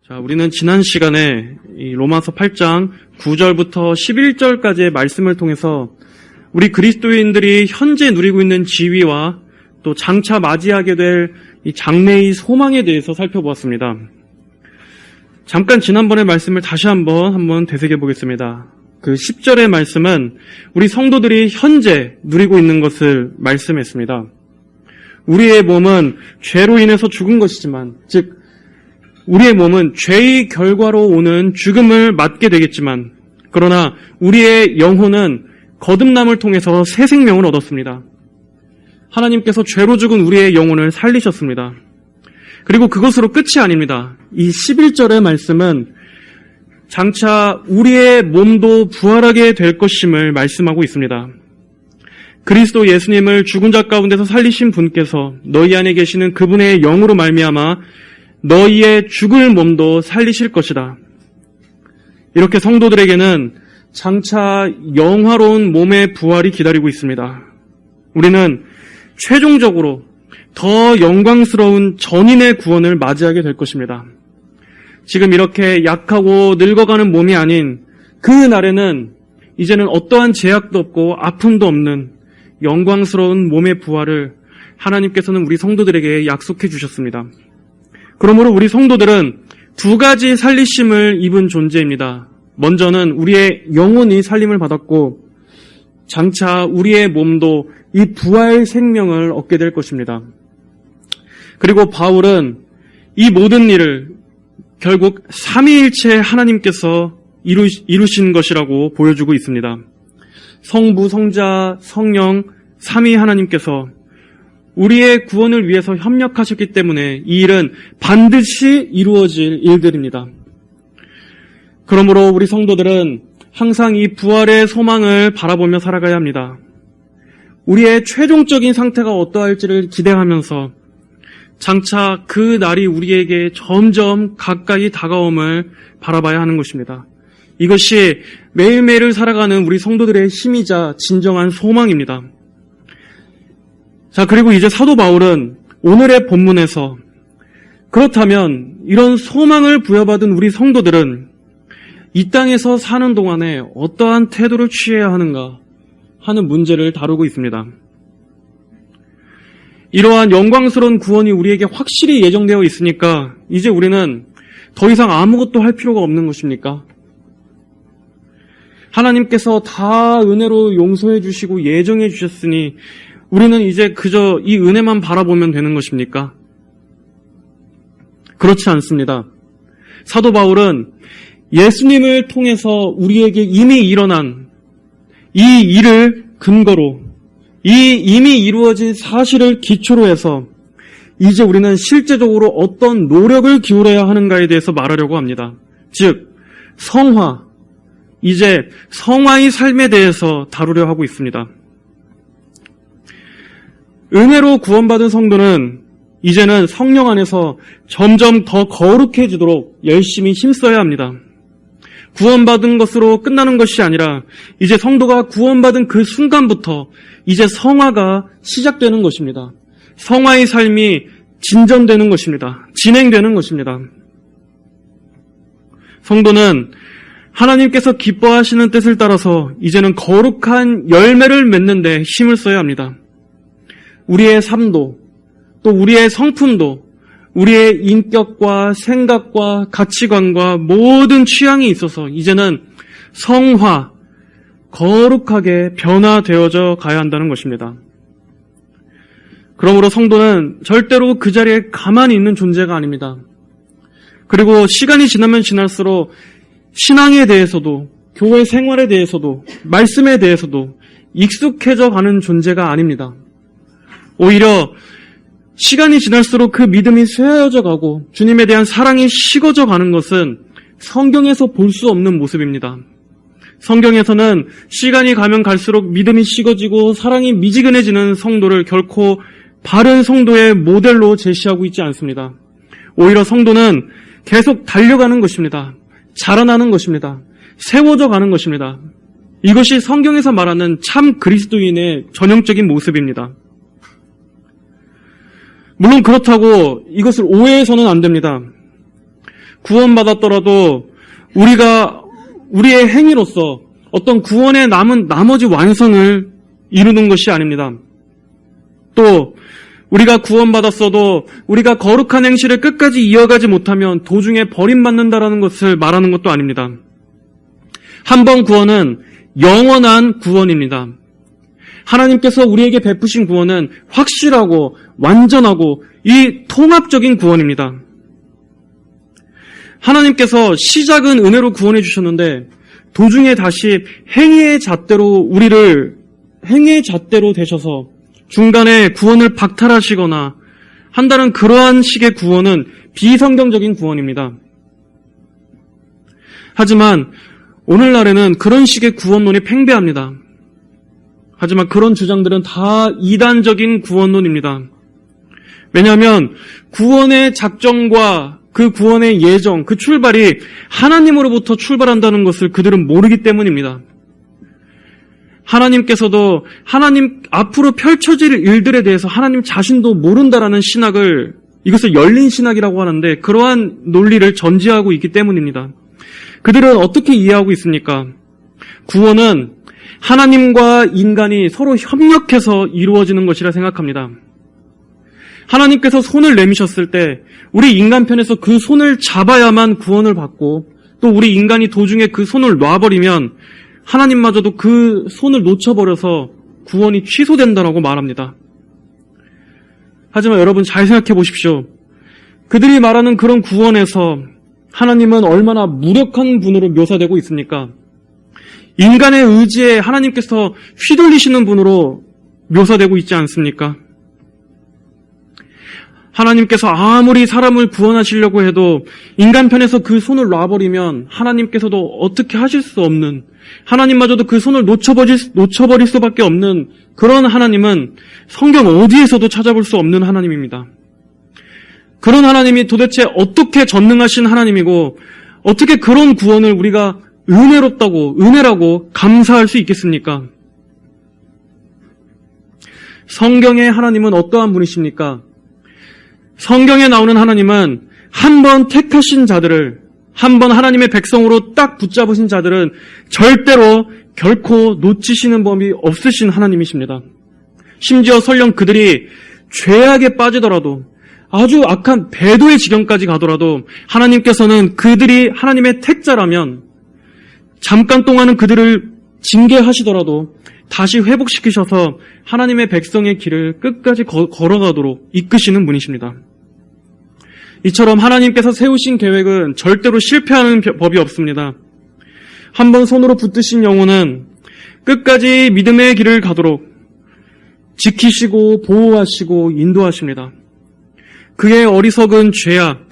자, 우리는 지난 시간에 이 로마서 8장 9절부터 11절까지의 말씀을 통해서 우리 그리스도인들이 현재 누리고 있는 지위와 또 장차 맞이하게 될 이 장래의 소망에 대해서 살펴보았습니다. 잠깐 지난번의 말씀을 다시 한번 되새겨 보겠습니다. 그 10절의 말씀은 우리 성도들이 현재 누리고 있는 것을 말씀했습니다. 우리의 몸은 죄로 인해서 죽은 것이지만, 즉 우리의 몸은 죄의 결과로 오는 죽음을 맞게 되겠지만, 그러나 우리의 영혼은 거듭남을 통해서 새 생명을 얻었습니다. 하나님께서 죄로 죽은 우리의 영혼을 살리셨습니다. 그리고 그것으로 끝이 아닙니다. 이 11절의 말씀은 장차 우리의 몸도 부활하게 될 것임을 말씀하고 있습니다. 그리스도 예수님을 죽은 자 가운데서 살리신 분께서 너희 안에 계시는 그분의 영으로 말미암아 너희의 죽을 몸도 살리실 것이다. 이렇게 성도들에게는 장차 영화로운 몸의 부활이 기다리고 있습니다. 우리는 최종적으로 더 영광스러운 전인의 구원을 맞이하게 될 것입니다. 지금 이렇게 약하고 늙어가는 몸이 아닌 그 날에는 이제는 어떠한 제약도 없고 아픔도 없는 영광스러운 몸의 부활을 하나님께서는 우리 성도들에게 약속해 주셨습니다. 그러므로 우리 성도들은 두 가지 살리심을 입은 존재입니다. 먼저는 우리의 영혼이 살림을 받았고 장차 우리의 몸도 이 부활 생명을 얻게 될 것입니다. 그리고 바울은 이 모든 일을 결국 삼위일체 하나님께서 이루신 것이라고 보여주고 있습니다. 성부, 성자, 성령, 삼위 하나님께서 우리의 구원을 위해서 협력하셨기 때문에 이 일은 반드시 이루어질 일들입니다. 그러므로 우리 성도들은 항상 이 부활의 소망을 바라보며 살아가야 합니다. 우리의 최종적인 상태가 어떠할지를 기대하면서 장차 그 날이 우리에게 점점 가까이 다가옴을 바라봐야 하는 것입니다. 이것이 매일매일을 살아가는 우리 성도들의 힘이자 진정한 소망입니다. 자, 그리고 이제 사도 바울은 오늘의 본문에서 그렇다면 이런 소망을 부여받은 우리 성도들은 이 땅에서 사는 동안에 어떠한 태도를 취해야 하는가 하는 문제를 다루고 있습니다. 이러한 영광스러운 구원이 우리에게 확실히 예정되어 있으니까 이제 우리는 더 이상 아무것도 할 필요가 없는 것입니까? 하나님께서 다 은혜로 용서해 주시고 예정해 주셨으니 우리는 이제 그저 이 은혜만 바라보면 되는 것입니까? 그렇지 않습니다. 사도 바울은 예수님을 통해서 우리에게 이미 일어난 이 일을 근거로 이 이미 이루어진 사실을 기초로 해서 이제 우리는 실제적으로 어떤 노력을 기울여야 하는가에 대해서 말하려고 합니다. 즉, 성화, 이제 성화의 삶에 대해서 다루려 하고 있습니다. 은혜로 구원받은 성도는 이제는 성령 안에서 점점 더 거룩해지도록 열심히 힘써야 합니다. 구원받은 것으로 끝나는 것이 아니라 이제 성도가 구원받은 그 순간부터 이제 성화가 시작되는 것입니다. 성화의 삶이 진전되는 것입니다. 진행되는 것입니다. 성도는 하나님께서 기뻐하시는 뜻을 따라서 이제는 거룩한 열매를 맺는 데 힘을 써야 합니다. 우리의 삶도 또 우리의 성품도 우리의 인격과 생각과 가치관과 모든 취향이 있어서 이제는 성화, 거룩하게 변화되어져 가야 한다는 것입니다. 그러므로 성도는 절대로 그 자리에 가만히 있는 존재가 아닙니다. 그리고 시간이 지나면 지날수록 신앙에 대해서도 교회 생활에 대해서도 말씀에 대해서도 익숙해져 가는 존재가 아닙니다. 오히려 시간이 지날수록 그 믿음이 쇠하여져 가고 주님에 대한 사랑이 식어져 가는 것은 성경에서 볼 수 없는 모습입니다. 성경에서는 시간이 가면 갈수록 믿음이 식어지고 사랑이 미지근해지는 성도를 결코 바른 성도의 모델로 제시하고 있지 않습니다. 오히려 성도는 계속 달려가는 것입니다. 자라나는 것입니다. 세워져 가는 것입니다. 이것이 성경에서 말하는 참 그리스도인의 전형적인 모습입니다. 물론 그렇다고 이것을 오해해서는 안 됩니다. 구원받았더라도 우리의 행위로서 어떤 구원에 남은 나머지 완성을 이루는 것이 아닙니다. 또 우리가 구원받았어도 우리가 거룩한 행실을 끝까지 이어가지 못하면 도중에 버림받는다라는 것을 말하는 것도 아닙니다. 한 번 구원은 영원한 구원입니다. 하나님께서 우리에게 베푸신 구원은 확실하고 완전하고 이 통합적인 구원입니다. 하나님께서 시작은 은혜로 구원해 주셨는데 도중에 다시 행위의 잣대로 되셔서 중간에 구원을 박탈하시거나 한다는 그러한 식의 구원은 비성경적인 구원입니다. 하지만 오늘날에는 그런 식의 구원론이 팽배합니다. 하지만 그런 주장들은 다 이단적인 구원론입니다. 왜냐하면 구원의 작정과 그 구원의 예정, 그 출발이 하나님으로부터 출발한다는 것을 그들은 모르기 때문입니다. 하나님께서도 하나님 앞으로 펼쳐질 일들에 대해서 하나님 자신도 모른다라는 신학을, 이것을 열린 신학이라고 하는데 그러한 논리를 전제하고 있기 때문입니다. 그들은 어떻게 이해하고 있습니까? 구원은 하나님과 인간이 서로 협력해서 이루어지는 것이라 생각합니다. 하나님께서 손을 내미셨을 때 우리 인간 편에서 그 손을 잡아야만 구원을 받고, 또 우리 인간이 도중에 그 손을 놔버리면 하나님마저도 그 손을 놓쳐버려서 구원이 취소된다라고 말합니다. 하지만 여러분 잘 생각해 보십시오. 그들이 말하는 그런 구원에서 하나님은 얼마나 무력한 분으로 묘사되고 있습니까? 인간의 의지에 하나님께서 휘둘리시는 분으로 묘사되고 있지 않습니까? 하나님께서 아무리 사람을 구원하시려고 해도 인간 편에서 그 손을 놔버리면 하나님께서도 어떻게 하실 수 없는, 하나님마저도 그 손을 놓쳐버릴 수밖에 없는 그런 하나님은 성경 어디에서도 찾아볼 수 없는 하나님입니다. 그런 하나님이 도대체 어떻게 전능하신 하나님이고 어떻게 그런 구원을 우리가 은혜라고 감사할 수 있겠습니까? 성경의 하나님은 어떠한 분이십니까? 성경에 나오는 하나님은 한 번 택하신 자들을, 한 번 하나님의 백성으로 딱 붙잡으신 자들은 절대로 결코 놓치시는 법이 없으신 하나님이십니다. 심지어 설령 그들이 죄악에 빠지더라도, 아주 악한 배도의 지경까지 가더라도 하나님께서는 그들이 하나님의 택자라면 잠깐 동안은 그들을 징계하시더라도 다시 회복시키셔서 하나님의 백성의 길을 끝까지 걸어가도록 이끄시는 분이십니다. 이처럼 하나님께서 세우신 계획은 절대로 실패하는 법이 없습니다. 한번 손으로 붙드신 영혼은 끝까지 믿음의 길을 가도록 지키시고 보호하시고 인도하십니다. 그의 어리석은 죄악,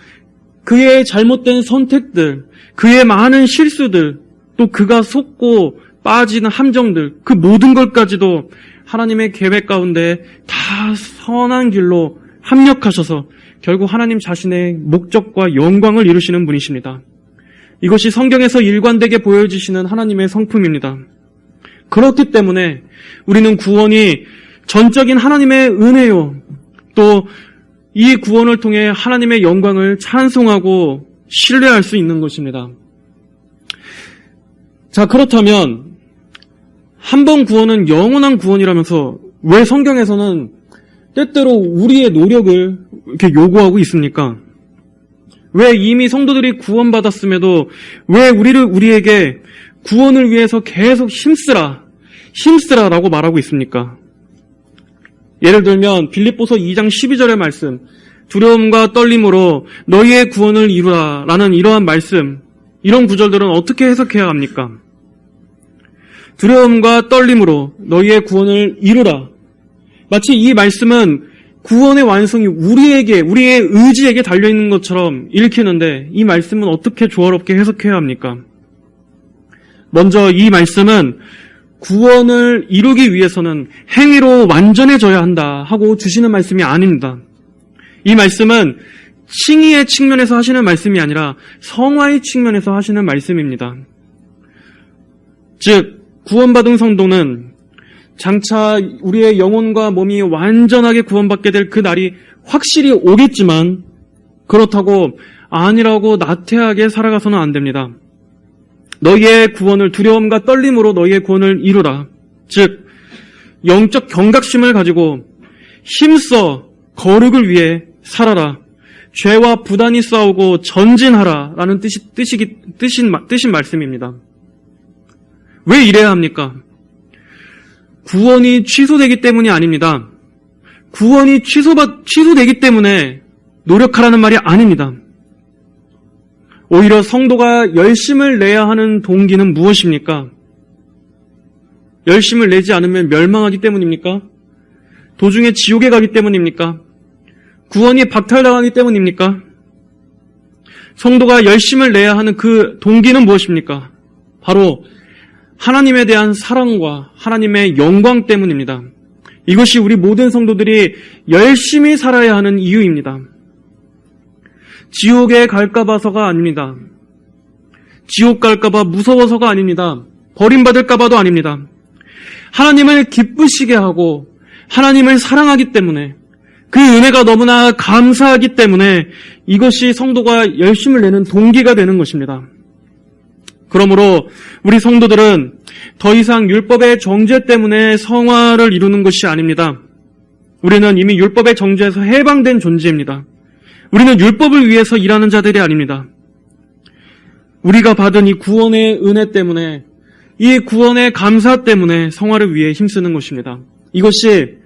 그의 잘못된 선택들, 그의 많은 실수들, 또 그가 속고 빠지는 함정들, 그 모든 것까지도 하나님의 계획 가운데 다 선한 길로 합력하셔서 결국 하나님 자신의 목적과 영광을 이루시는 분이십니다. 이것이 성경에서 일관되게 보여지시는 하나님의 성품입니다. 그렇기 때문에 우리는 구원이 전적인 하나님의 은혜요, 또 이 구원을 통해 하나님의 영광을 찬송하고 신뢰할 수 있는 것입니다. 자, 그렇다면 한 번 구원은 영원한 구원이라면서 왜 성경에서는 때때로 우리의 노력을 이렇게 요구하고 있습니까? 왜 이미 성도들이 구원받았음에도 왜 우리에게 구원을 위해서 계속 힘쓰라라고 말하고 있습니까? 예를 들면 빌립보서 2장 12절의 말씀, 두려움과 떨림으로 너희의 구원을 이루라라는 이러한 말씀, 이런 구절들은 어떻게 해석해야 합니까? 두려움과 떨림으로 너희의 구원을 이루라. 마치 이 말씀은 구원의 완성이 우리의 의지에게 달려있는 것처럼 읽히는데 이 말씀은 어떻게 조화롭게 해석해야 합니까? 먼저 이 말씀은 구원을 이루기 위해서는 행위로 완전해져야 한다 하고 주시는 말씀이 아닙니다. 이 말씀은 칭의의 측면에서 하시는 말씀이 아니라 성화의 측면에서 하시는 말씀입니다. 즉 구원받은 성도는 장차 우리의 영혼과 몸이 완전하게 구원받게 될 그 날이 확실히 오겠지만, 그렇다고 아니라고 나태하게 살아가서는 안 됩니다. 너희의 구원을 두려움과 떨림으로 너희의 구원을 이루라. 즉 영적 경각심을 가지고 힘써 거룩을 위해 살아라. 죄와 부단히 싸우고 전진하라 라는 뜻인 말씀입니다. 왜 이래야 합니까? 구원이 취소되기 때문이 아닙니다. 구원이 취소되기 때문에 노력하라는 말이 아닙니다. 오히려 성도가 열심을 내야 하는 동기는 무엇입니까? 열심을 내지 않으면 멸망하기 때문입니까? 도중에 지옥에 가기 때문입니까? 구원이 박탈당하기 때문입니까? 성도가 열심을 내야 하는 그 동기는 무엇입니까? 바로 하나님에 대한 사랑과 하나님의 영광 때문입니다. 이것이 우리 모든 성도들이 열심히 살아야 하는 이유입니다. 지옥에 갈까 봐서가 아닙니다. 지옥 갈까 봐 무서워서가 아닙니다. 버림받을까 봐도 아닙니다. 하나님을 기쁘시게 하고 하나님을 사랑하기 때문에, 그 은혜가 너무나 감사하기 때문에 이것이 성도가 열심을 내는 동기가 되는 것입니다. 그러므로 우리 성도들은 더 이상 율법의 정죄 때문에 성화를 이루는 것이 아닙니다. 우리는 이미 율법의 정죄에서 해방된 존재입니다. 우리는 율법을 위해서 일하는 자들이 아닙니다. 우리가 받은 이 구원의 은혜 때문에, 이 구원의 감사 때문에 성화를 위해 힘쓰는 것입니다. 이것이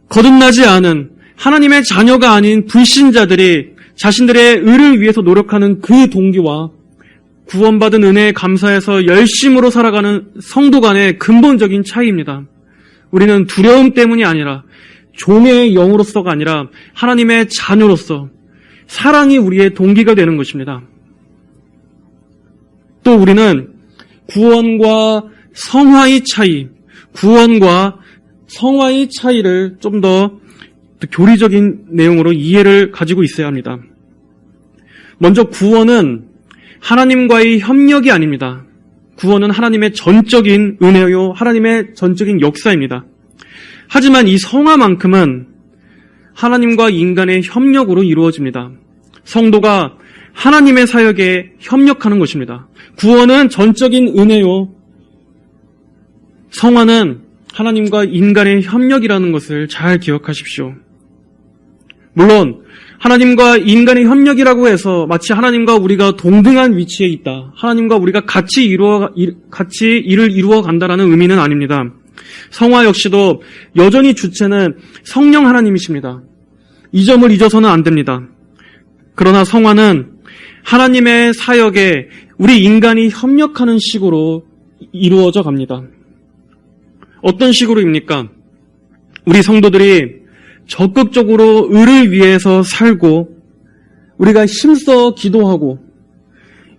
거듭나지 않은 하나님의 자녀가 아닌 불신자들이 자신들의 의를 위해서 노력하는 그 동기와 구원받은 은혜에 감사해서 열심으로 살아가는 성도 간의 근본적인 차이입니다. 우리는 두려움 때문이 아니라 종의 영으로서가 아니라 하나님의 자녀로서 사랑이 우리의 동기가 되는 것입니다. 또 우리는 구원과 성화의 차이, 구원과 성화의 차이를 좀 더 교리적인 내용으로 이해를 가지고 있어야 합니다. 먼저 구원은 하나님과의 협력이 아닙니다. 구원은 하나님의 전적인 은혜요, 하나님의 전적인 역사입니다. 하지만 이 성화만큼은 하나님과 인간의 협력으로 이루어집니다. 성도가 하나님의 사역에 협력하는 것입니다. 구원은 전적인 은혜요, 성화는 하나님과 인간의 협력이라는 것을 잘 기억하십시오. 물론 하나님과 인간의 협력이라고 해서 마치 하나님과 우리가 동등한 위치에 있다, 하나님과 우리가 같이 일을 이루어 간다라는 의미는 아닙니다. 성화 역시도 여전히 주체는 성령 하나님이십니다. 이 점을 잊어서는 안 됩니다. 그러나 성화는 하나님의 사역에 우리 인간이 협력하는 식으로 이루어져 갑니다. 어떤 식으로입니까? 우리 성도들이 적극적으로 의를 위해서 살고, 우리가 힘써 기도하고,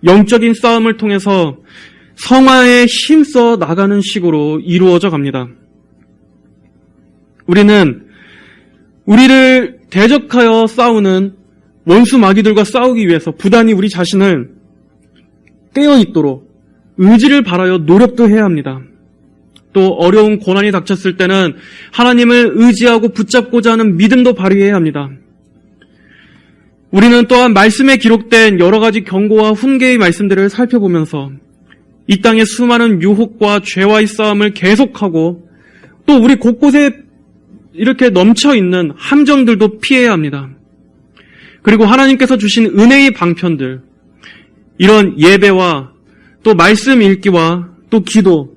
영적인 싸움을 통해서 성화에 힘써 나가는 식으로 이루어져 갑니다. 우리는 우리를 대적하여 싸우는 원수 마귀들과 싸우기 위해서 부단히 우리 자신을 깨어있도록 의지를 바라여 노력도 해야 합니다. 또 어려운 고난이 닥쳤을 때는 하나님을 의지하고 붙잡고자 하는 믿음도 발휘해야 합니다. 우리는 또한 말씀에 기록된 여러 가지 경고와 훈계의 말씀들을 살펴보면서 이 땅의 수많은 유혹과 죄와의 싸움을 계속하고, 또 우리 곳곳에 이렇게 넘쳐있는 함정들도 피해야 합니다. 그리고 하나님께서 주신 은혜의 방편들, 이런 예배와 또 말씀 읽기와 또 기도,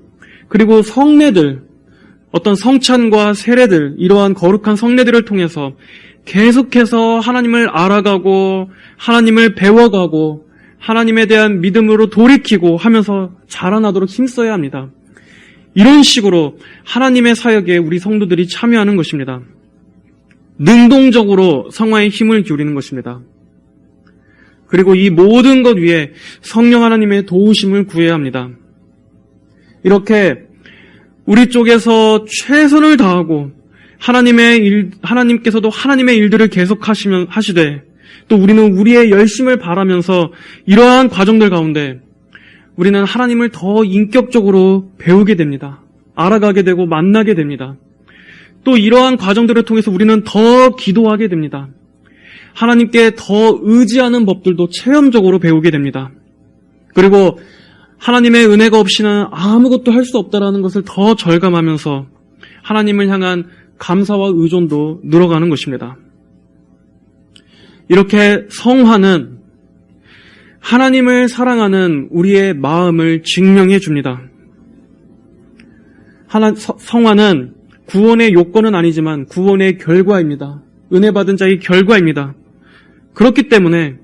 그리고 성례들, 어떤 성찬과 세례들, 이러한 거룩한 성례들을 통해서 계속해서 하나님을 알아가고 하나님을 배워가고 하나님에 대한 믿음으로 돌이키고 하면서 자라나도록 힘써야 합니다. 이런 식으로 하나님의 사역에 우리 성도들이 참여하는 것입니다. 능동적으로 성화에 힘을 기울이는 것입니다. 그리고 이 모든 것 위에 성령 하나님의 도우심을 구해야 합니다. 이렇게 우리 쪽에서 최선을 다하고 하나님께서도 하나님의 일들을 계속 하시되, 또 우리는 우리의 열심을 바라면서 이러한 과정들 가운데 우리는 하나님을 더 인격적으로 배우게 됩니다. 알아가게 되고 만나게 됩니다. 또 이러한 과정들을 통해서 우리는 더 기도하게 됩니다. 하나님께 더 의지하는 법들도 체험적으로 배우게 됩니다. 그리고 하나님의 은혜가 없이는 아무것도 할 수 없다라는 것을 더 절감하면서 하나님을 향한 감사와 의존도 늘어가는 것입니다. 이렇게 성화는 하나님을 사랑하는 우리의 마음을 증명해 줍니다. 성화는 구원의 요건은 아니지만 구원의 결과입니다. 은혜 받은 자의 결과입니다. 그렇기 때문에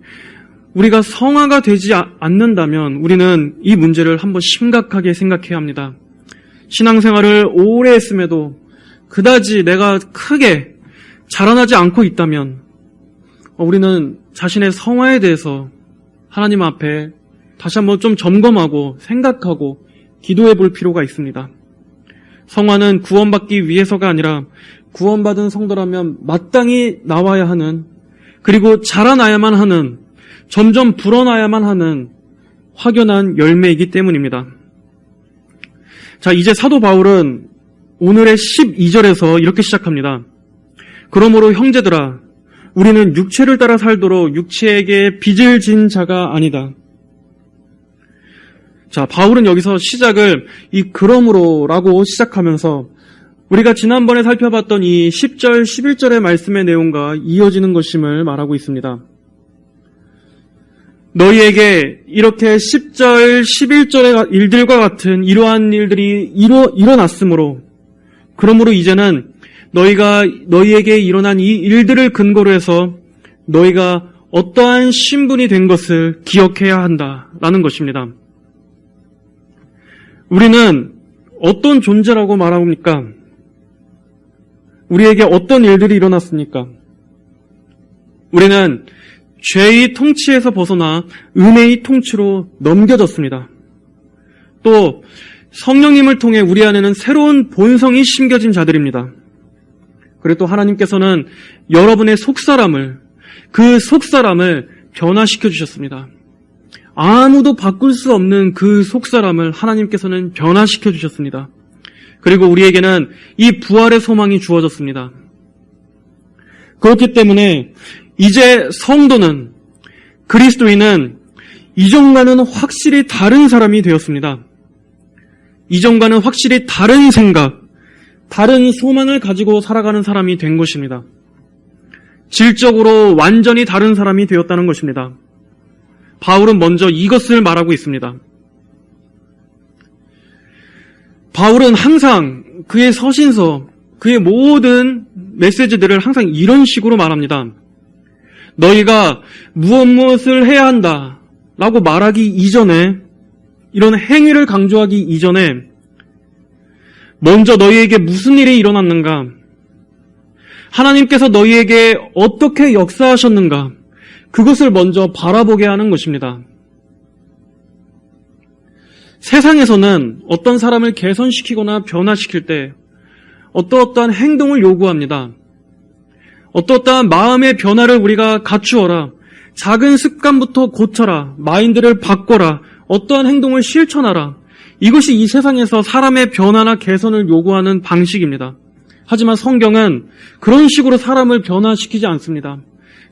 우리가 성화가 되지 않는다면 우리는 이 문제를 한번 심각하게 생각해야 합니다. 신앙생활을 오래 했음에도 그다지 내가 크게 자라나지 않고 있다면 우리는 자신의 성화에 대해서 하나님 앞에 다시 한번 좀 점검하고 생각하고 기도해 볼 필요가 있습니다. 성화는 구원받기 위해서가 아니라 구원받은 성도라면 마땅히 나와야 하는, 그리고 자라나야만 하는, 점점 불어나야만 하는 확연한 열매이기 때문입니다. 자, 이제 사도 바울은 오늘의 12절에서 이렇게 시작합니다. 그러므로 형제들아, 우리는 육체를 따라 살도록 육체에게 빚을 진 자가 아니다. 자, 바울은 여기서 시작을 이 그러므로라고 시작하면서 우리가 지난번에 살펴봤던 이 10절, 11절의 말씀의 내용과 이어지는 것임을 말하고 있습니다. 너희에게 이렇게 10절, 11절의 일들과 같은 이러한 일들이 일어났으므로, 그러므로 이제는 너희에게 일어난 이 일들을 근거로 해서 너희가 어떠한 신분이 된 것을 기억해야 한다라는 것입니다. 우리는 어떤 존재라고 말합니까? 우리에게 어떤 일들이 일어났습니까? 우리는 죄의 통치에서 벗어나 은혜의 통치로 넘겨졌습니다. 또 성령님을 통해 우리 안에는 새로운 본성이 심겨진 자들입니다. 그리고 또 하나님께서는 여러분의 그 속사람을 변화시켜 주셨습니다. 아무도 바꿀 수 없는 그 속사람을 하나님께서는 변화시켜 주셨습니다. 그리고 우리에게는 이 부활의 소망이 주어졌습니다. 그렇기 때문에 이제 성도는, 그리스도인은 이전과는 확실히 다른 사람이 되었습니다. 이전과는 확실히 다른 생각, 다른 소망을 가지고 살아가는 사람이 된 것입니다. 질적으로 완전히 다른 사람이 되었다는 것입니다. 바울은 먼저 이것을 말하고 있습니다. 바울은 항상 그의 서신서, 그의 모든 메시지들을 항상 이런 식으로 말합니다. 너희가 무엇을 해야 한다 라고 말하기 이전에, 이런 행위를 강조하기 이전에 먼저 너희에게 무슨 일이 일어났는가, 하나님께서 너희에게 어떻게 역사하셨는가, 그것을 먼저 바라보게 하는 것입니다. 세상에서는 어떤 사람을 개선시키거나 변화시킬 때 어떠한 행동을 요구합니다. 어떠한 마음의 변화를 우리가 갖추어라, 작은 습관부터 고쳐라, 마인드를 바꿔라, 어떠한 행동을 실천하라. 이것이 이 세상에서 사람의 변화나 개선을 요구하는 방식입니다. 하지만 성경은 그런 식으로 사람을 변화시키지 않습니다.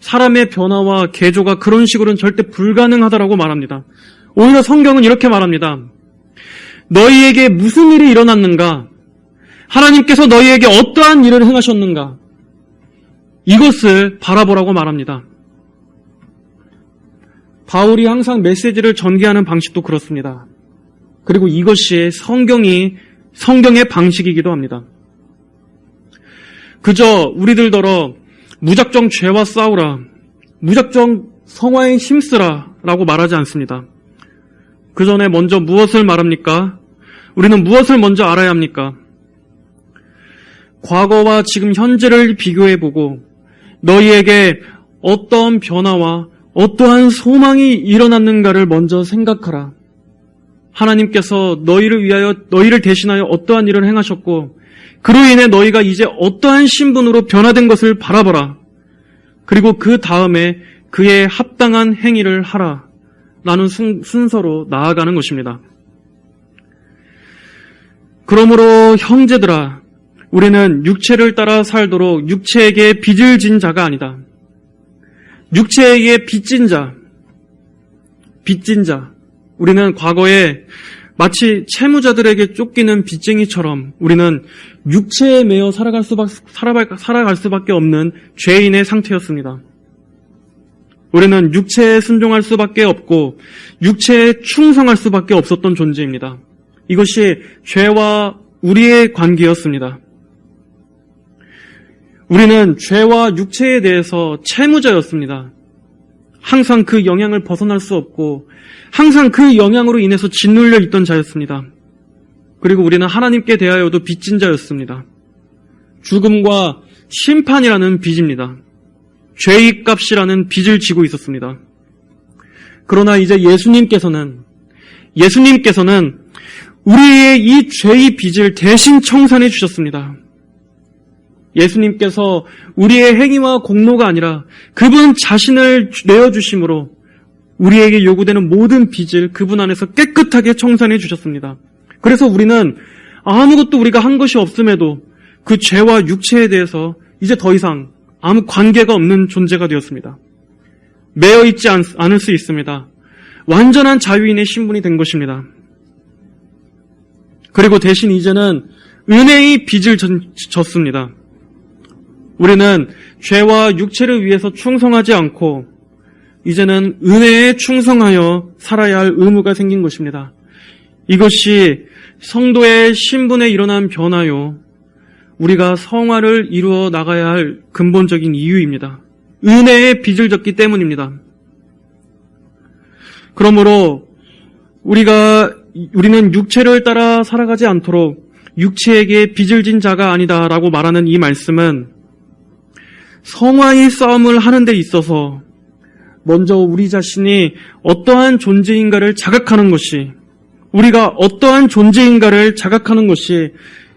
사람의 변화와 개조가 그런 식으로는 절대 불가능하다라고 말합니다. 오히려 성경은 이렇게 말합니다. 너희에게 무슨 일이 일어났는가? 하나님께서 너희에게 어떠한 일을 행하셨는가? 이것을 바라보라고 말합니다. 바울이 항상 메시지를 전개하는 방식도 그렇습니다. 그리고 이것이 성경의 방식이기도 합니다. 그저 우리들더러 무작정 죄와 싸우라, 무작정 성화에 힘쓰라 라고 말하지 않습니다. 그 전에 먼저 무엇을 말합니까? 우리는 무엇을 먼저 알아야 합니까? 과거와 지금 현재를 비교해보고 너희에게 어떠한 변화와 어떠한 소망이 일어났는가를 먼저 생각하라. 하나님께서 너희를 대신하여 어떠한 일을 행하셨고 그로 인해 너희가 이제 어떠한 신분으로 변화된 것을 바라보라. 그리고 그 다음에 그에 합당한 행위를 하라. 라는 순서로 나아가는 것입니다. 그러므로 형제들아, 우리는 육체를 따라 살도록 육체에게 빚을 진 자가 아니다. 육체에게 빚진 자. 우리는 과거에 마치 채무자들에게 쫓기는 빚쟁이처럼 우리는 육체에 매여 살아갈 수밖에 없는 죄인의 상태였습니다. 우리는 육체에 순종할 수밖에 없고 육체에 충성할 수밖에 없었던 존재입니다. 이것이 죄와 우리의 관계였습니다. 우리는 죄와 육체에 대해서 채무자였습니다. 항상 그 영향을 벗어날 수 없고 항상 그 영향으로 인해서 짓눌려 있던 자였습니다. 그리고 우리는 하나님께 대하여도 빚진 자였습니다. 죽음과 심판이라는 빚입니다. 죄의 값이라는 빚을 지고 있었습니다. 그러나 이제 예수님께서는 우리의 이 죄의 빚을 대신 청산해 주셨습니다. 예수님께서 우리의 행위와 공로가 아니라 그분 자신을 내어주심으로 우리에게 요구되는 모든 빚을 그분 안에서 깨끗하게 청산해 주셨습니다. 그래서 우리는 아무것도 우리가 한 것이 없음에도 그 죄와 육체에 대해서 이제 더 이상 아무 관계가 없는 존재가 되었습니다. 매여 있지 않을 수 있습니다. 완전한 자유인의 신분이 된 것입니다. 그리고 대신 이제는 은혜의 빚을 졌습니다. 우리는 죄와 육체를 위해서 충성하지 않고 이제는 은혜에 충성하여 살아야 할 의무가 생긴 것입니다. 이것이 성도의 신분에 일어난 변화요, 우리가 성화를 이루어 나가야 할 근본적인 이유입니다. 은혜의 빚을 졌기 때문입니다. 그러므로 우리는 육체를 따라 살아가지 않도록 육체에게 빚을 진 자가 아니다라고 말하는 이 말씀은 성화의 싸움을 하는 데 있어서 먼저 우리 자신이 어떠한 존재인가를 자각하는 것이, 우리가 어떠한 존재인가를 자각하는 것이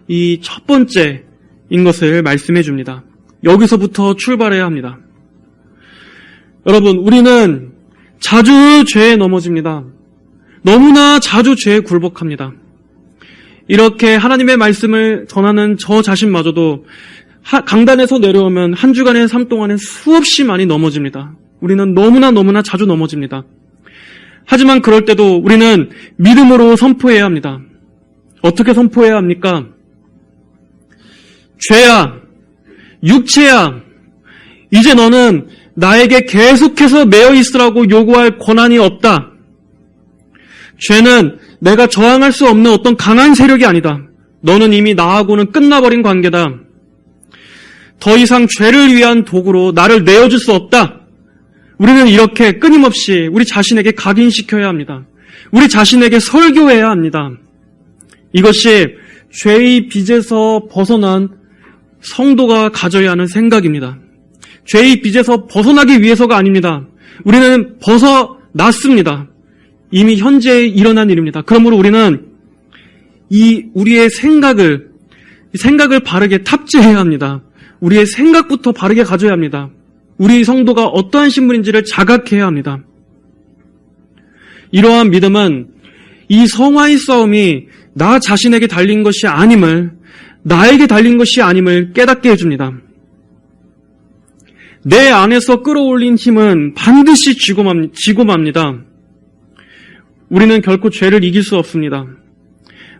이 첫 번째인 것을 말씀해 줍니다. 여기서부터 출발해야 합니다. 여러분, 우리는 자주 죄에 넘어집니다. 너무나 자주 죄에 굴복합니다. 이렇게 하나님의 말씀을 전하는 저 자신마저도 강단에서 내려오면 한 주간의 삶 동안에 수없이 많이 넘어집니다. 우리는 너무나 자주 넘어집니다. 하지만 그럴 때도 우리는 믿음으로 선포해야 합니다. 어떻게 선포해야 합니까? 죄야, 육체야, 이제 너는 나에게 계속해서 매여 있으라고 요구할 권한이 없다. 죄는 내가 저항할 수 없는 어떤 강한 세력이 아니다. 너는 이미 나하고는 끝나버린 관계다. 더 이상 죄를 위한 도구로 나를 내어줄 수 없다. 우리는 이렇게 끊임없이 우리 자신에게 각인시켜야 합니다. 우리 자신에게 설교해야 합니다. 이것이 죄의 빚에서 벗어난 성도가 가져야 하는 생각입니다. 죄의 빚에서 벗어나기 위해서가 아닙니다. 우리는 벗어났습니다. 이미 현재 일어난 일입니다. 그러므로 우리는 우리의 생각을 바르게 탑재해야 합니다. 우리의 생각부터 바르게 가져야 합니다. 우리 성도가 어떠한 신분인지를 자각해야 합니다. 이러한 믿음은 이 성화의 싸움이 나 자신에게 달린 것이 아님을, 나에게 달린 것이 아님을 깨닫게 해줍니다. 내 안에서 끌어올린 힘은 반드시 지고 맙니다. 우리는 결코 죄를 이길 수 없습니다.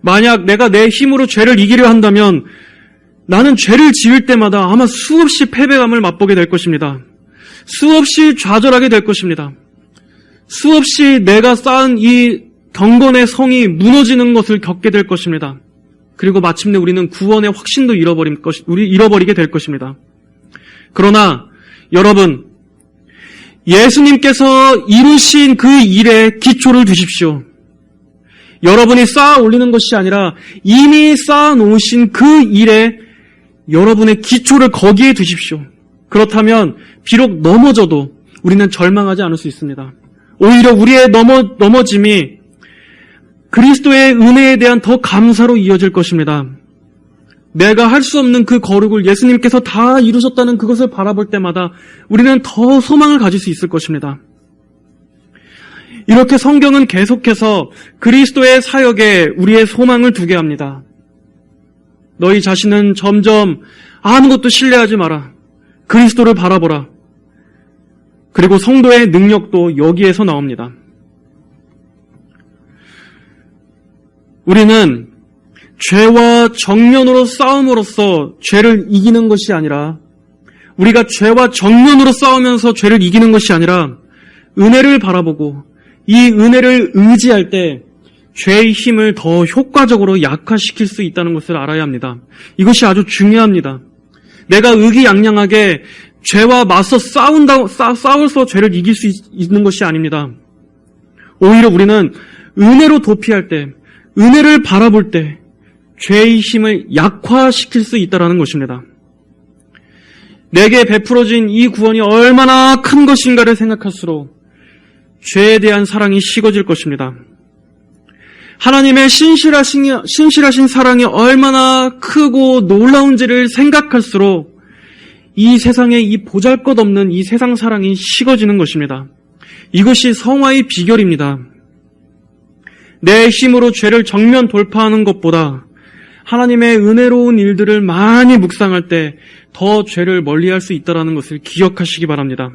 만약 내가 내 힘으로 죄를 이기려 한다면 나는 죄를 지을 때마다 아마 수없이 패배감을 맛보게 될 것입니다. 수없이 좌절하게 될 것입니다. 수없이 내가 쌓은 이 경건의 성이 무너지는 것을 겪게 될 것입니다. 그리고 마침내 우리는 구원의 확신도 잃어버리게 될 것입니다. 그러나 여러분, 예수님께서 이루신 그 일에 기초를 두십시오. 여러분이 쌓아 올리는 것이 아니라 이미 쌓아 놓으신 그 일에 여러분의 기초를 거기에 두십시오. 그렇다면 비록 넘어져도 우리는 절망하지 않을 수 있습니다. 오히려 우리의 넘어짐이 그리스도의 은혜에 대한 더 감사로 이어질 것입니다. 내가 할 수 없는 그 거룩을 예수님께서 다 이루셨다는 그것을 바라볼 때마다 우리는 더 소망을 가질 수 있을 것입니다. 이렇게 성경은 계속해서 그리스도의 사역에 우리의 소망을 두게 합니다. 너희 자신은 점점 아무것도 신뢰하지 마라. 그리스도를 바라보라. 그리고 성도의 능력도 여기에서 나옵니다. 우리는 죄와 정면으로 싸움으로써 죄를 이기는 것이 아니라, 우리가 죄와 정면으로 싸우면서 죄를 이기는 것이 아니라 은혜를 바라보고 이 은혜를 의지할 때 죄의 힘을 더 효과적으로 약화시킬 수 있다는 것을 알아야 합니다. 이것이 아주 중요합니다. 내가 의기양양하게 죄와 맞서 싸워서 죄를 이길 수 있는 것이 아닙니다. 오히려 우리는 은혜로 도피할 때, 은혜를 바라볼 때 죄의 힘을 약화시킬 수 있다는 것입니다. 내게 베풀어진 이 구원이 얼마나 큰 것인가를 생각할수록 죄에 대한 사랑이 식어질 것입니다. 하나님의 신실하신 사랑이 얼마나 크고 놀라운지를 생각할수록 이 세상에 이 보잘것없는 이 세상 사랑이 식어지는 것입니다. 이것이 성화의 비결입니다. 내 힘으로 죄를 정면 돌파하는 것보다 하나님의 은혜로운 일들을 많이 묵상할 때 더 죄를 멀리할 수 있다는 것을 기억하시기 바랍니다.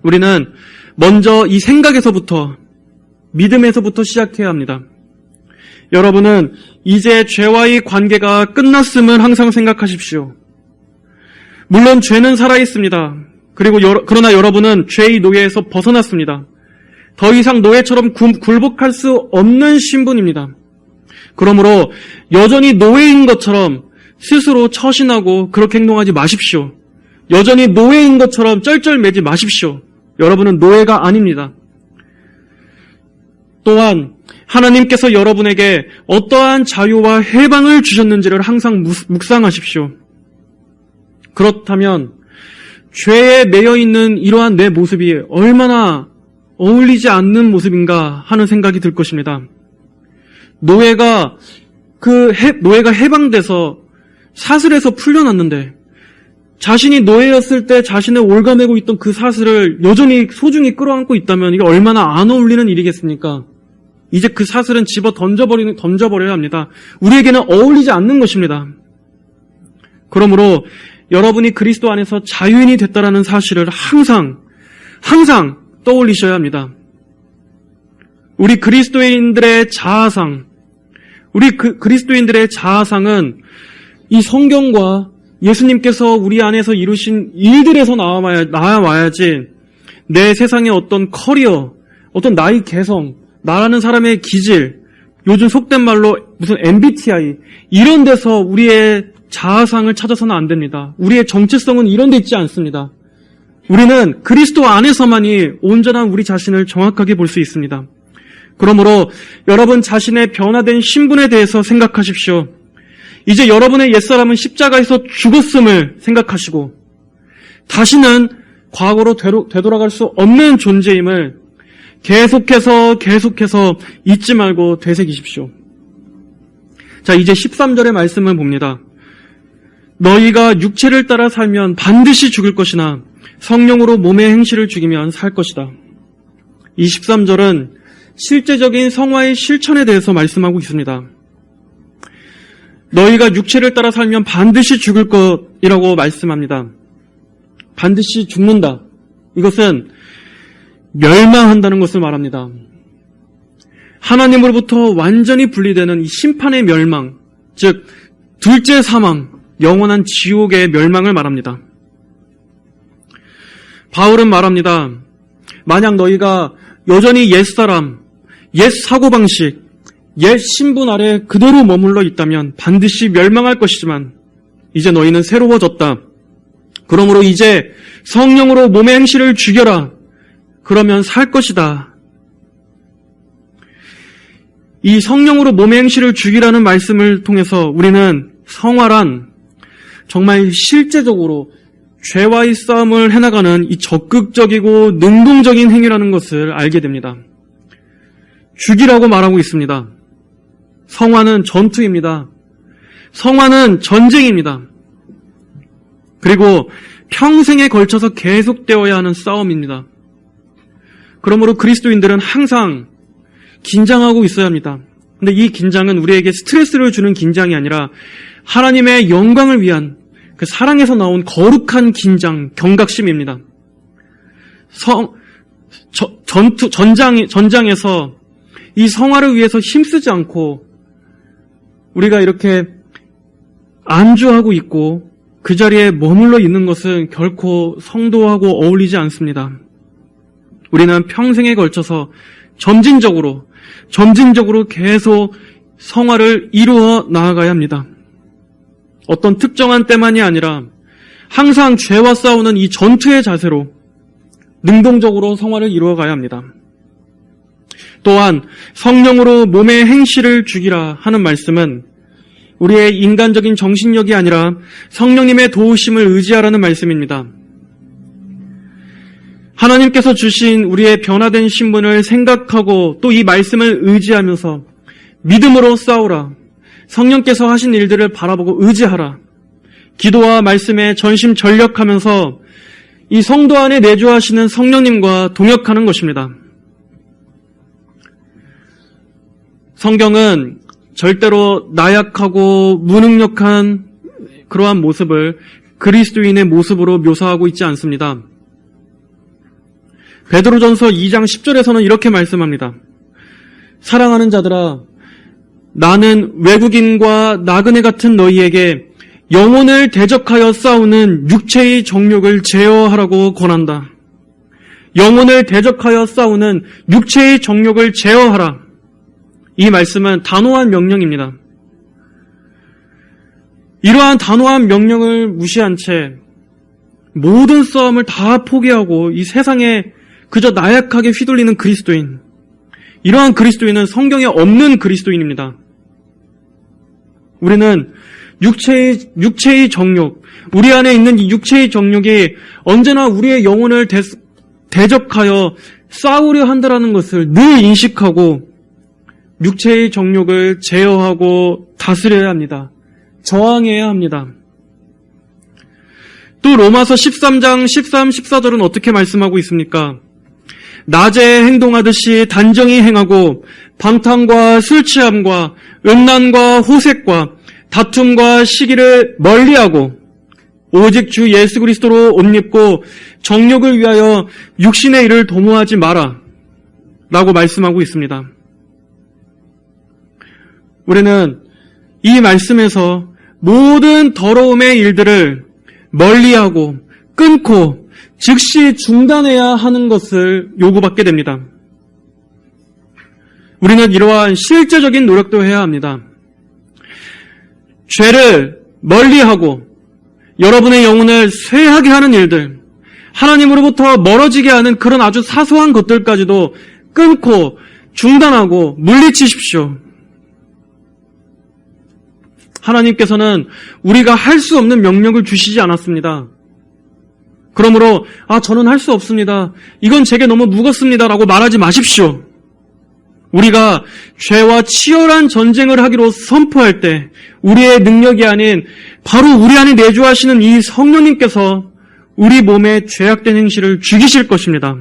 우리는 먼저 이 생각에서부터, 믿음에서부터 시작해야 합니다. 여러분은 이제 죄와의 관계가 끝났음을 항상 생각하십시오. 물론 죄는 살아있습니다. 그러나 여러분은 죄의 노예에서 벗어났습니다. 더 이상 노예처럼 굴복할 수 없는 신분입니다. 그러므로 여전히 노예인 것처럼 스스로 처신하고 그렇게 행동하지 마십시오. 여전히 노예인 것처럼 쩔쩔매지 마십시오. 여러분은 노예가 아닙니다. 또한 하나님께서 여러분에게 어떠한 자유와 해방을 주셨는지를 항상 묵상하십시오. 그렇다면 죄에 매여있는 이러한 내 모습이 얼마나 어울리지 않는 모습인가 하는 생각이 들 것입니다. 노예가 해방돼서 사슬에서 풀려났는데 자신이 노예였을 때 자신을 올가매고 있던 그 사슬을 여전히 소중히 끌어안고 있다면 이게 얼마나 안 어울리는 일이겠습니까? 이제 그 사슬은 집어 던져버려야 합니다. 우리에게는 어울리지 않는 것입니다. 그러므로 여러분이 그리스도 안에서 자유인이 됐다는 사실을 항상 떠올리셔야 합니다. 우리 그리스도인들의 자아상, 그리스도인들의 자아상은 이 성경과 예수님께서 우리 안에서 이루신 일들에서 나와야지 내 세상의 어떤 커리어, 어떤 나의 개성, 나라는 사람의 기질, 요즘 속된 말로 무슨 MBTI 이런 데서 우리의 자아상을 찾아서는 안 됩니다. 우리의 정체성은 이런 데 있지 않습니다. 우리는 그리스도 안에서만이 온전한 우리 자신을 정확하게 볼 수 있습니다. 그러므로 여러분 자신의 변화된 신분에 대해서 생각하십시오. 이제 여러분의 옛사람은 십자가에서 죽었음을 생각하시고 다시는 과거로 되돌아갈 수 없는 존재임을 계속해서 잊지 말고 되새기십시오. 자, 이제 13절의 말씀을 봅니다. 너희가 육체를 따라 살면 반드시 죽을 것이나 성령으로 몸의 행실을 죽이면 살 것이다. 이 13절은 실제적인 성화의 실천에 대해서 말씀하고 있습니다. 너희가 육체를 따라 살면 반드시 죽을 것이라고 말씀합니다. 반드시 죽는다. 이것은 멸망한다는 것을 말합니다. 하나님으로부터 완전히 분리되는 이 심판의 멸망, 즉 둘째 사망, 영원한 지옥의 멸망을 말합니다. 바울은 말합니다. 만약 너희가 여전히 옛사람, 옛 사고방식, 옛 신분 아래 그대로 머물러 있다면 반드시 멸망할 것이지만 이제 너희는 새로워졌다. 그러므로 이제 성령으로 몸의 행실을 죽여라. 그러면 살 것이다. 이 성령으로 몸의 행실을 죽이라는 말씀을 통해서 우리는 성화란 정말 실제적으로 죄와의 싸움을 해나가는 이 적극적이고 능동적인 행위라는 것을 알게 됩니다. 죽이라고 말하고 있습니다. 성화는 전투입니다. 성화는 전쟁입니다. 그리고 평생에 걸쳐서 계속되어야 하는 싸움입니다. 그러므로 그리스도인들은 항상 긴장하고 있어야 합니다. 근데 이 긴장은 우리에게 스트레스를 주는 긴장이 아니라 하나님의 영광을 위한 그 사랑에서 나온 거룩한 긴장, 경각심입니다. 전장에서 이 성화를 위해서 힘쓰지 않고 우리가 이렇게 안주하고 있고 그 자리에 머물러 있는 것은 결코 성도하고 어울리지 않습니다. 우리는 평생에 걸쳐서 점진적으로 계속 성화를 이루어 나아가야 합니다. 어떤 특정한 때만이 아니라 항상 죄와 싸우는 이 전투의 자세로 능동적으로 성화를 이루어 가야 합니다. 또한 성령으로 몸의 행실을 죽이라 하는 말씀은 우리의 인간적인 정신력이 아니라 성령님의 도우심을 의지하라는 말씀입니다. 하나님께서 주신 우리의 변화된 신분을 생각하고 또 이 말씀을 의지하면서 믿음으로 싸우라. 성령께서 하신 일들을 바라보고 의지하라. 기도와 말씀에 전심전력하면서 이 성도 안에 내주하시는 성령님과 동역하는 것입니다. 성경은 절대로 나약하고 무능력한 그러한 모습을 그리스도인의 모습으로 묘사하고 있지 않습니다. 베드로전서 2장 10절에서는 이렇게 말씀합니다. 사랑하는 자들아, 나는 외국인과 나그네 같은 너희에게 영혼을 대적하여 싸우는 육체의 정욕을 제어하라고 권한다. 영혼을 대적하여 싸우는 육체의 정욕을 제어하라. 이 말씀은 단호한 명령입니다. 이러한 단호한 명령을 무시한 채 모든 싸움을 다 포기하고 이 세상에 그저 나약하게 휘둘리는 그리스도인, 이러한 그리스도인은 성경에 없는 그리스도인입니다. 우리는 육체의 정욕, 우리 안에 있는 이 육체의 정욕이 언제나 우리의 영혼을 대적하여 싸우려 한다는 것을 늘 인식하고 육체의 정욕을 제어하고 다스려야 합니다. 저항해야 합니다. 또 로마서 13장 13, 14절은 어떻게 말씀하고 있습니까? 낮에 행동하듯이 단정히 행하고 방탕과 술 취함과 음란과 호색과 다툼과 시기를 멀리하고 오직 주 예수 그리스도로 옷 입고 정욕을 위하여 육신의 일을 도모하지 마라 라고 말씀하고 있습니다. 우리는 이 말씀에서 모든 더러움의 일들을 멀리하고 끊고 즉시 중단해야 하는 것을 요구받게 됩니다. 우리는 이러한 실제적인 노력도 해야 합니다. 죄를 멀리하고 여러분의 영혼을 쇠하게 하는 일들, 하나님으로부터 멀어지게 하는 그런 아주 사소한 것들까지도 끊고 중단하고 물리치십시오. 하나님께서는 우리가 할 수 없는 명령을 주시지 않았습니다. 그러므로 저는 할 수 없습니다. 이건 제게 너무 무겁습니다. 라고 말하지 마십시오. 우리가 죄와 치열한 전쟁을 하기로 선포할 때 우리의 능력이 아닌 바로 우리 안에 내주하시는 이 성령님께서 우리 몸의 죄악된 행실을 죽이실 것입니다.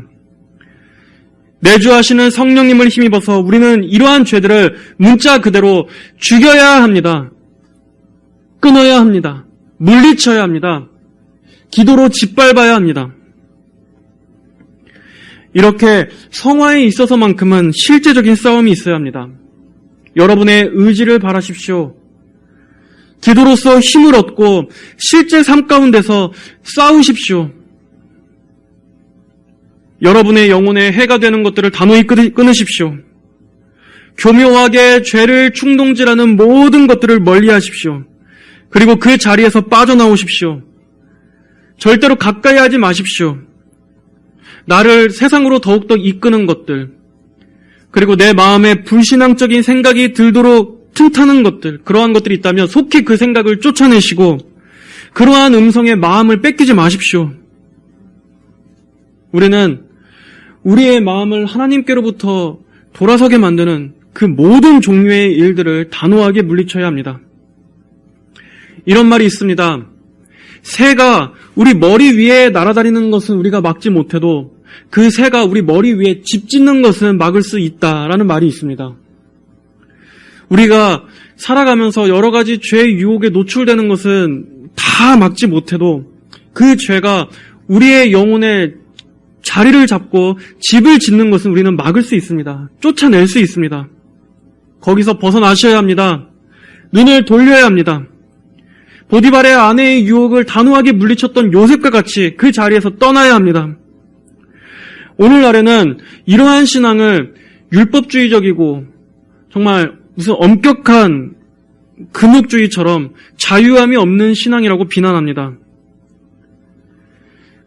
내주하시는 성령님을 힘입어서 우리는 이러한 죄들을 문자 그대로 죽여야 합니다. 끊어야 합니다. 물리쳐야 합니다. 기도로 짓밟아야 합니다. 이렇게 성화에 있어서만큼은 실제적인 싸움이 있어야 합니다. 여러분의 의지를 바라십시오. 기도로서 힘을 얻고 실제 삶 가운데서 싸우십시오. 여러분의 영혼에 해가 되는 것들을 단호히 끊으십시오. 교묘하게 죄를 충동질하는 모든 것들을 멀리하십시오. 그리고 그 자리에서 빠져나오십시오. 절대로 가까이 하지 마십시오. 나를 세상으로 더욱더 이끄는 것들, 그리고 내 마음에 불신앙적인 생각이 들도록 틈타는 것들, 그러한 것들이 있다면 속히 그 생각을 쫓아내시고 그러한 음성의 마음을 뺏기지 마십시오. 우리는 우리의 마음을 하나님께로부터 돌아서게 만드는 그 모든 종류의 일들을 단호하게 물리쳐야 합니다. 이런 말이 있습니다. 새가 우리 머리 위에 날아다니는 것은 우리가 막지 못해도 그 새가 우리 머리 위에 집 짓는 것은 막을 수 있다라는 말이 있습니다. 우리가 살아가면서 여러 가지 죄의 유혹에 노출되는 것은 다 막지 못해도 그 죄가 우리의 영혼에 자리를 잡고 집을 짓는 것은 우리는 막을 수 있습니다. 쫓아낼 수 있습니다. 거기서 벗어나셔야 합니다. 눈을 돌려야 합니다. 보디발의 아내의 유혹을 단호하게 물리쳤던 요셉과 같이 그 자리에서 떠나야 합니다. 오늘날에는 이러한 신앙을 율법주의적이고 정말 무슨 엄격한 금욕주의처럼 자유함이 없는 신앙이라고 비난합니다.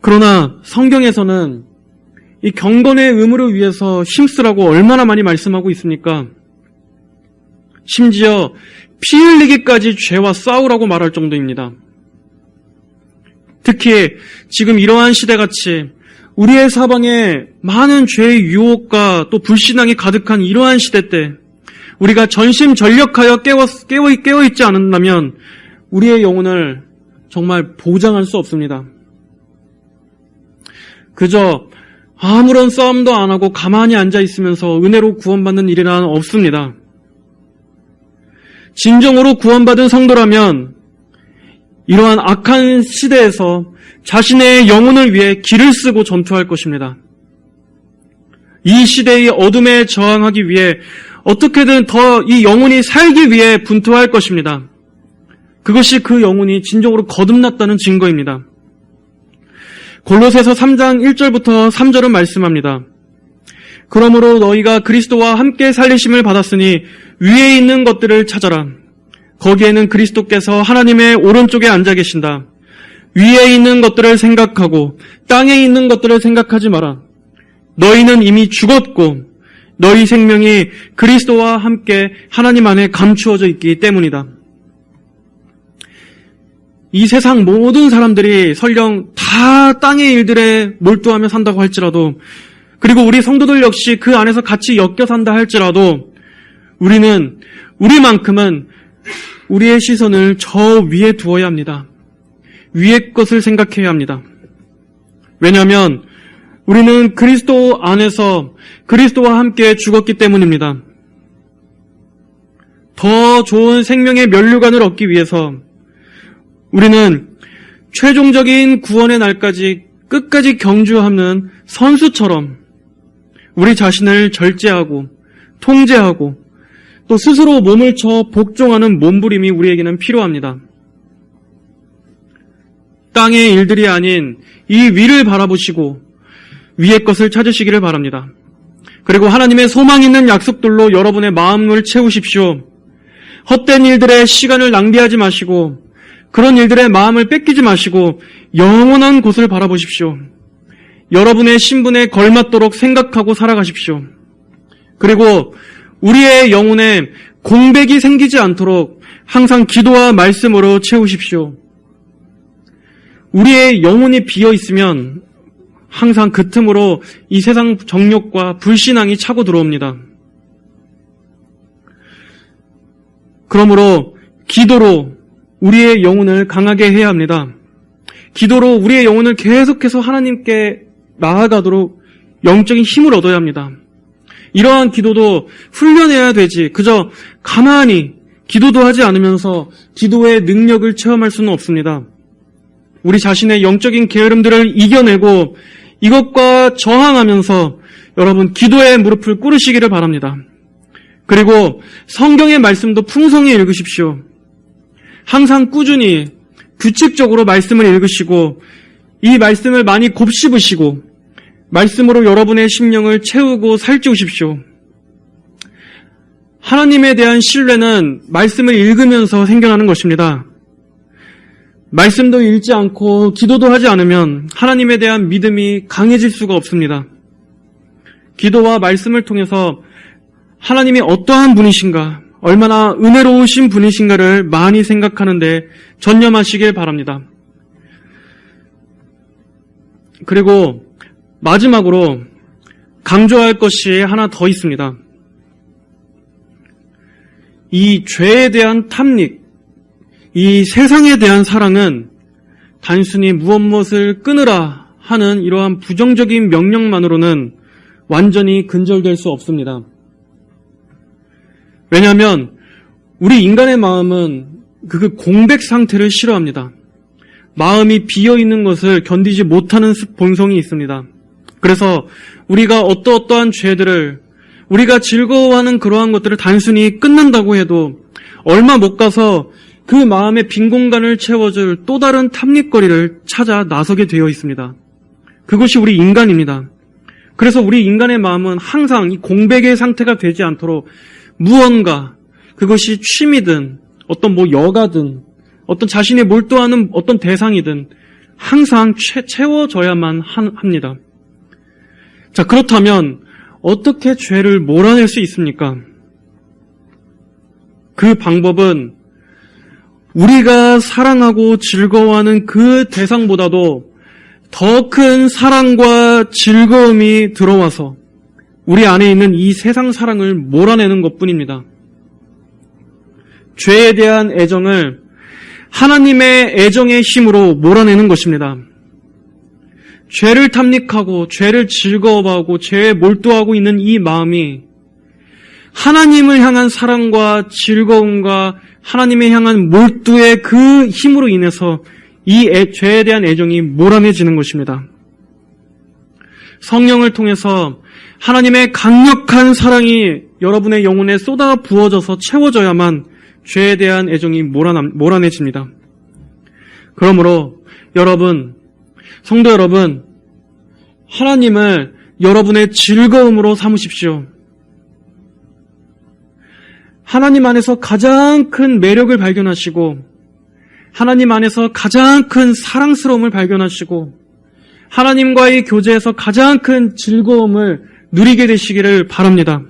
그러나 성경에서는 이 경건의 의무를 위해서 힘쓰라고 얼마나 많이 말씀하고 있습니까? 심지어 피 흘리기까지 죄와 싸우라고 말할 정도입니다. 특히 지금 이러한 시대같이 우리의 사방에 많은 죄의 유혹과 또 불신앙이 가득한 이러한 시대 때 우리가 전심전력하여 깨어있지 않는다면 우리의 영혼을 정말 보장할 수 없습니다. 그저 아무런 싸움도 안 하고 가만히 앉아 있으면서 은혜로 구원받는 일이란 없습니다. 진정으로 구원받은 성도라면 이러한 악한 시대에서 자신의 영혼을 위해 기를 쓰고 전투할 것입니다. 이 시대의 어둠에 저항하기 위해 어떻게든 더 이 영혼이 살기 위해 분투할 것입니다. 그것이 그 영혼이 진정으로 거듭났다는 증거입니다. 골로새서 3장 1절부터 3절은 말씀합니다. 그러므로 너희가 그리스도와 함께 살리심을 받았으니 위에 있는 것들을 찾아라. 거기에는 그리스도께서 하나님의 오른쪽에 앉아 계신다. 위에 있는 것들을 생각하고 땅에 있는 것들을 생각하지 마라. 너희는 이미 죽었고 너희 생명이 그리스도와 함께 하나님 안에 감추어져 있기 때문이다. 이 세상 모든 사람들이 설령 다 땅의 일들에 몰두하며 산다고 할지라도, 그리고 우리 성도들 역시 그 안에서 같이 엮여 산다 할지라도 우리는 우리만큼은 우리의 시선을 저 위에 두어야 합니다. 위의 것을 생각해야 합니다. 왜냐하면 우리는 그리스도 안에서 그리스도와 함께 죽었기 때문입니다. 더 좋은 생명의 면류관을 얻기 위해서 우리는 최종적인 구원의 날까지 끝까지 경주하는 선수처럼 우리 자신을 절제하고 통제하고 또 스스로 몸을 쳐 복종하는 몸부림이 우리에게는 필요합니다. 땅의 일들이 아닌 이 위를 바라보시고 위의 것을 찾으시기를 바랍니다. 그리고 하나님의 소망 있는 약속들로 여러분의 마음을 채우십시오. 헛된 일들에 시간을 낭비하지 마시고 그런 일들의 마음을 뺏기지 마시고 영원한 곳을 바라보십시오. 여러분의 신분에 걸맞도록 생각하고 살아가십시오. 그리고 우리의 영혼에 공백이 생기지 않도록 항상 기도와 말씀으로 채우십시오. 우리의 영혼이 비어 있으면 항상 그 틈으로 이 세상 정욕과 불신앙이 차고 들어옵니다. 그러므로 기도로 우리의 영혼을 강하게 해야 합니다. 기도로 우리의 영혼을 계속해서 하나님께 나아가도록 영적인 힘을 얻어야 합니다. 이러한 기도도 훈련해야 되지 그저 가만히 기도도 하지 않으면서 기도의 능력을 체험할 수는 없습니다. 우리 자신의 영적인 게으름들을 이겨내고 이것과 저항하면서 여러분 기도의 무릎을 꿇으시기를 바랍니다. 그리고 성경의 말씀도 풍성히 읽으십시오. 항상 꾸준히 규칙적으로 말씀을 읽으시고 이 말씀을 많이 곱씹으시고 말씀으로 여러분의 심령을 채우고 살찌우십시오. 하나님에 대한 신뢰는 말씀을 읽으면서 생겨나는 것입니다. 말씀도 읽지 않고 기도도 하지 않으면 하나님에 대한 믿음이 강해질 수가 없습니다. 기도와 말씀을 통해서 하나님이 어떠한 분이신가, 얼마나 은혜로우신 분이신가를 많이 생각하는데 전념하시길 바랍니다. 그리고 마지막으로 강조할 것이 하나 더 있습니다. 이 죄에 대한 탐닉, 이 세상에 대한 사랑은 단순히 무엇을 끊으라 하는 이러한 부정적인 명령만으로는 완전히 근절될 수 없습니다. 왜냐하면 우리 인간의 마음은 그 공백 상태를 싫어합니다. 마음이 비어있는 것을 견디지 못하는 본성이 있습니다. 그래서 우리가 어떠한 죄들을, 우리가 즐거워하는 그러한 것들을 단순히 끊는다고 해도 얼마 못 가서 그 마음의 빈 공간을 채워줄 또 다른 탐닉거리를 찾아 나서게 되어 있습니다. 그것이 우리 인간입니다. 그래서 우리 인간의 마음은 항상 이 공백의 상태가 되지 않도록 무언가, 그것이 취미든 어떤 여가든 어떤 자신이 몰두하는 어떤 대상이든 항상 채워져야만 합니다. 자, 그렇다면 어떻게 죄를 몰아낼 수 있습니까? 그 방법은 우리가 사랑하고 즐거워하는 그 대상보다도 더 큰 사랑과 즐거움이 들어와서 우리 안에 있는 이 세상 사랑을 몰아내는 것뿐입니다. 죄에 대한 애정을 하나님의 애정의 힘으로 몰아내는 것입니다. 죄를 탐닉하고 죄를 즐거워하고 죄에 몰두하고 있는 이 마음이 하나님을 향한 사랑과 즐거움과 하나님을 향한 몰두의 그 힘으로 인해서 이 죄에 대한 애정이 몰아내지는 것입니다. 성령을 통해서 하나님의 강력한 사랑이 여러분의 영혼에 쏟아 부어져서 채워져야만 죄에 대한 애정이 몰아내집니다. 그러므로 성도 여러분, 하나님을 여러분의 즐거움으로 삼으십시오. 하나님 안에서 가장 큰 매력을 발견하시고 하나님 안에서 가장 큰 사랑스러움을 발견하시고 하나님과의 교제에서 가장 큰 즐거움을 누리게 되시기를 바랍니다.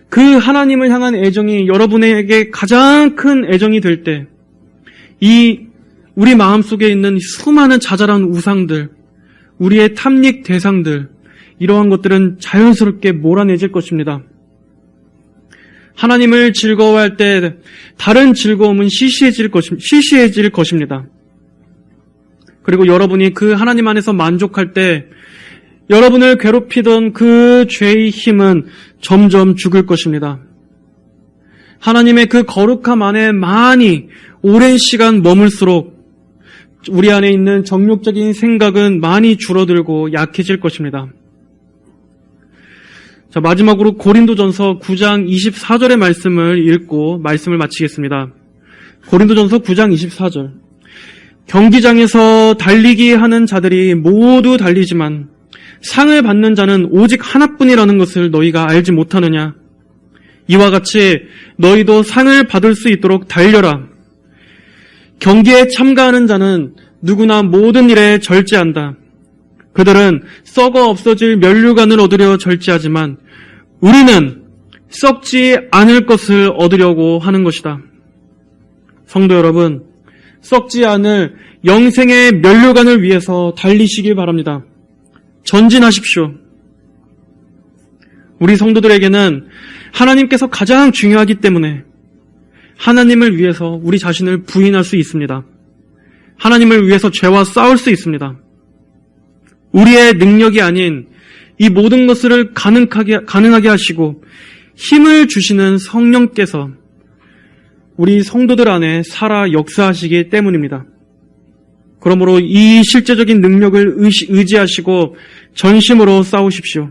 그 하나님을 향한 애정이 여러분에게 가장 큰 애정이 될 때 우리 마음속에 있는 수많은 자잘한 우상들, 우리의 탐닉 대상들, 이러한 것들은 자연스럽게 몰아내질 것입니다. 하나님을 즐거워할 때 다른 즐거움은 시시해질 것입니다. 그리고 여러분이 그 하나님 안에서 만족할 때 여러분을 괴롭히던 그 죄의 힘은 점점 죽을 것입니다. 하나님의 그 거룩함 안에 많이 오랜 시간 머물수록 우리 안에 있는 정욕적인 생각은 많이 줄어들고 약해질 것입니다. 자, 마지막으로 고린도전서 9장 24절의 말씀을 읽고 말씀을 마치겠습니다. 고린도전서 9장 24절. 경기장에서 달리기 하는 자들이 모두 달리지만 상을 받는 자는 오직 하나뿐이라는 것을 너희가 알지 못하느냐? 이와 같이 너희도 상을 받을 수 있도록 달려라. 경기에 참가하는 자는 누구나 모든 일에 절제한다. 그들은 썩어 없어질 면류관을 얻으려 절제하지만 우리는 썩지 않을 것을 얻으려고 하는 것이다. 성도 여러분, 썩지 않을 영생의 면류관을 위해서 달리시길 바랍니다. 전진하십시오. 우리 성도들에게는 하나님께서 가장 중요하기 때문에 하나님을 위해서 우리 자신을 부인할 수 있습니다. 하나님을 위해서 죄와 싸울 수 있습니다. 우리의 능력이 아닌 이 모든 것을 가능하게 하시고 힘을 주시는 성령께서 우리 성도들 안에 살아 역사하시기 때문입니다. 그러므로 이 실제적인 능력을 의지하시고 전심으로 싸우십시오.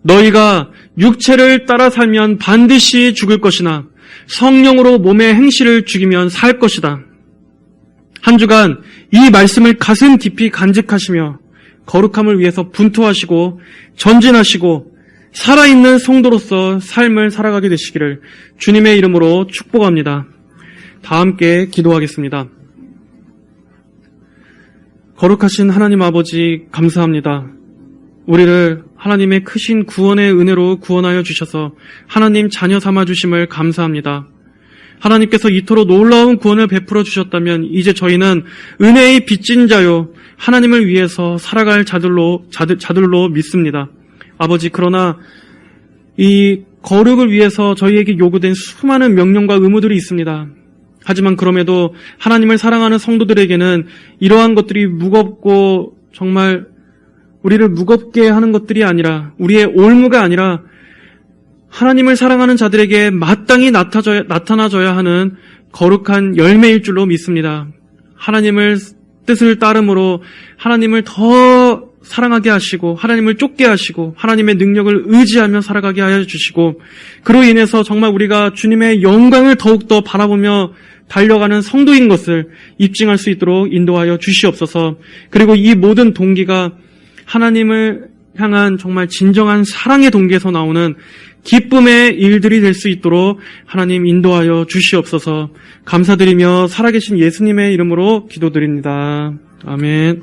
너희가 육체를 따라 살면 반드시 죽을 것이나 성령으로 몸의 행실을 죽이면 살 것이다. 한 주간 이 말씀을 가슴 깊이 간직하시며 거룩함을 위해서 분투하시고 전진하시고 살아있는 성도로서 삶을 살아가게 되시기를 주님의 이름으로 축복합니다. 다 함께 기도하겠습니다. 거룩하신 하나님 아버지, 감사합니다. 우리를 하나님의 크신 구원의 은혜로 구원하여 주셔서 하나님 자녀 삼아 주심을 감사합니다. 하나님께서 이토록 놀라운 구원을 베풀어 주셨다면 이제 저희는 은혜의 빚진 자요 하나님을 위해서 살아갈 자들로 믿습니다. 아버지, 그러나 이 거룩을 위해서 저희에게 요구된 수많은 명령과 의무들이 있습니다. 하지만 그럼에도 하나님을 사랑하는 성도들에게는 이러한 것들이 무겁고 정말 우리를 무겁게 하는 것들이 아니라, 우리의 올무가 아니라 하나님을 사랑하는 자들에게 마땅히 나타나줘야 하는 거룩한 열매일 줄로 믿습니다. 하나님을 뜻을 따름으로 하나님을 더 사랑하게 하시고 하나님을 쫓게 하시고 하나님의 능력을 의지하며 살아가게 하여 주시고 그로 인해서 정말 우리가 주님의 영광을 더욱더 바라보며 달려가는 성도인 것을 입증할 수 있도록 인도하여 주시옵소서. 그리고 이 모든 동기가 하나님을 향한 정말 진정한 사랑의 동기에서 나오는 기쁨의 일들이 될 수 있도록 하나님 인도하여 주시옵소서. 감사드리며 살아계신 예수님의 이름으로 기도드립니다. 아멘.